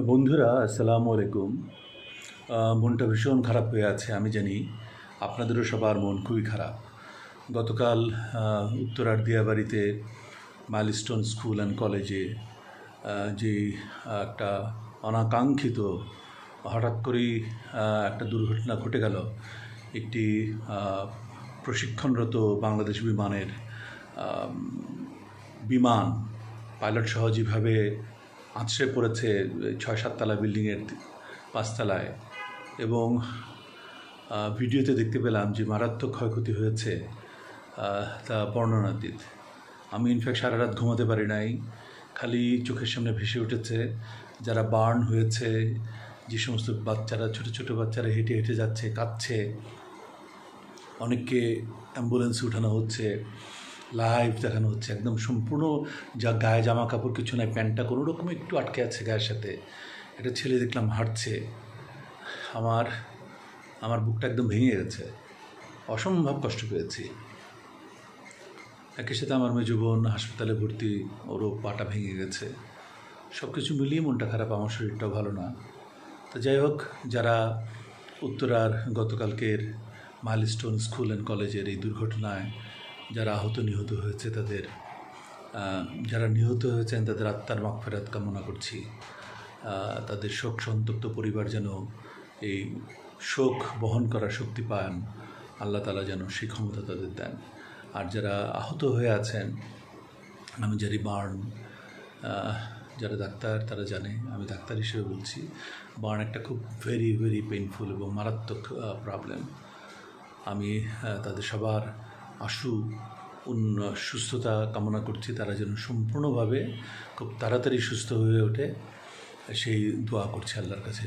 বন্ধুরা, আসসালামু আলাইকুম। মনটা ভীষণ খারাপ হয়ে আছে। আমি জানি আপনাদেরও সবার মন খুবই খারাপ। গতকাল উত্তরার দিয়াবাড়িতে মাইলস্টোন স্কুল অ্যান্ড কলেজে যে একটা অনাকাঙ্ক্ষিত হঠাৎ করেই একটা দুর্ঘটনা ঘটে গেল। একটি প্রশিক্ষণরত বাংলাদেশ বিমানের বিমান পাইলট সহ যেভাবে আছড়ে পড়েছে ৬-৭ তলা বিল্ডিংয়ের ৫ তলায়, এবং ভিডিওতে দেখতে পেলাম যে মারাত্মক ক্ষয়ক্ষতি হয়েছে, তা বর্ণনাতীত। আমি ইনফ্যাক্ট সারা রাত ঘুমাতে পারি নাই। খালি চোখের সামনে ভেসে উঠেছে যারা বার্ন হয়েছে, যে সমস্ত বাচ্চারা, ছোটো ছোটো বাচ্চারা হেঁটে হেঁটে যাচ্ছে, কাঁদছে, অনেককে অ্যাম্বুলেন্সে উঠানো হচ্ছে, লাইভ দেখানো হচ্ছে, একদম সম্পূর্ণ যা গায়ে জামা কাপড় কিছু নাই, প্যান্টটা কোনো রকম একটু আটকে আছে গায়ের সাথে। একটা ছেলে দেখলাম হাঁটছে। আমার বুকটা একদম ভেঙে গেছে, অসম্ভব কষ্ট পেয়েছি। একই সাথে আমার মেজো বোন হাসপাতালে ভর্তি, ওরও পাটা ভেঙে গেছে। সব কিছু মিলিয়ে মনটা খারাপ, আমার শরীরটাও ভালো না। তো যাই হোক, যারা উত্তরার গতকালকের মাইলস্টোন স্কুল অ্যান্ড কলেজের এই দুর্ঘটনায় যারা আহত নিহত হয়েছে, যারা নিহত হয়েছেন তাদের আত্মার মাগফিরাত কামনা করছি। তাদের শোক সন্তপ্ত পরিবার যেন এই শোক বহন করার শক্তি পান, আল্লাহ তাআলা যেন সেই ক্ষমতা তাদের দেন। আর যারা আহত হয়ে আছেন, আমি যারা বার্ন, যারা ডাক্তার তারা জানে, আমি ডাক্তার হিসেবে বলছি, বার্ন একটা খুব ভেরি ভেরি পেইনফুল এবং মারাত্মক প্রবলেম। আমি তাদের সবার আশু সুস্থতা কামনা করছি। তারা যেন সম্পূর্ণভাবে খুব তাড়াতাড়ি সুস্থ হয়ে ওঠে, সেই দোয়া করছি আল্লাহর কাছে।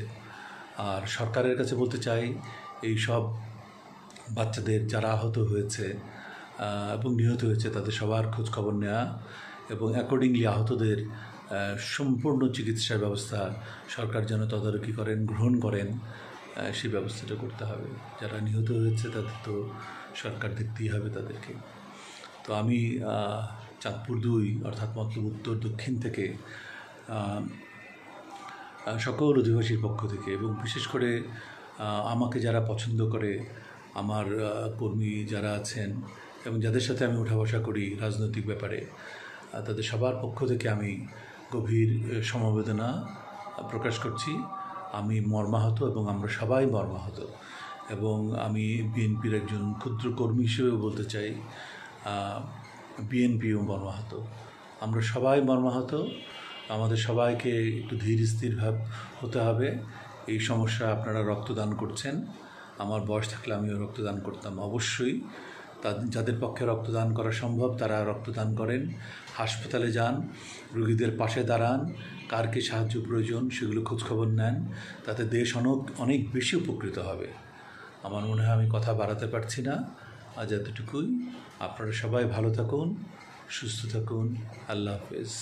আর সরকারের কাছে বলতে চাই, এই সব বাচ্চাদের যারা আহত হয়েছে এবং নিহত হয়েছে তাদের সবার খোঁজ খবর নেওয়া এবং অ্যাকর্ডিংলি আহতদের সম্পূর্ণ চিকিৎসার ব্যবস্থা সরকার যেন তদারকি করেন, গ্রহণ করেন, সেই ব্যবস্থাটা করতে হবে। যারা নিহত হয়েছে তাদের তো সরকার দেখতেই হবে তাদেরকে। তো আমি চাঁদপুর ২ অর্থাৎ মতলব উত্তর দক্ষিণ থেকে সকল অধিবাসীর পক্ষ থেকে, এবং বিশেষ করে আমাকে যারা পছন্দ করে, আমার কর্মী যারা আছেন এবং যাদের সাথে আমি উঠা বসা করি রাজনৈতিক ব্যাপারে, তাদের সবার পক্ষ থেকে আমি গভীর সমবেদনা প্রকাশ করছি। আমি মর্মাহত এবং আমরা সবাই মর্মাহত, এবং আমি বিএনপির একজন ক্ষুদ্র কর্মী হিসেবেও বলতে চাই, বিএনপিও মর্মাহত। আমরা সবাই মর্মাহত। আমাদের সবাইকে একটু ধীর স্থির হতে হবে। এই সমস্যা, আপনারা রক্তদান করছেন, আমার বয়স থাকলে আমিও রক্তদান করতাম অবশ্যই। যাদের পক্ষে রক্তদান করা সম্ভব তারা রক্তদান করেন, হাসপাতালে যান, রোগীদের পাশে দাঁড়ান, কার কী সাহায্য প্রয়োজন সেগুলো খোঁজখবর নেন, তাতে দেশ অনেক বেশি উপকৃত হবে। আমার মনে হয় আমি কথা বাড়াতে পারছি না, আজ এতটুকুই। আপনারা সবাই ভালো থাকুন, সুস্থ থাকুন। আল্লাহ হাফেজ।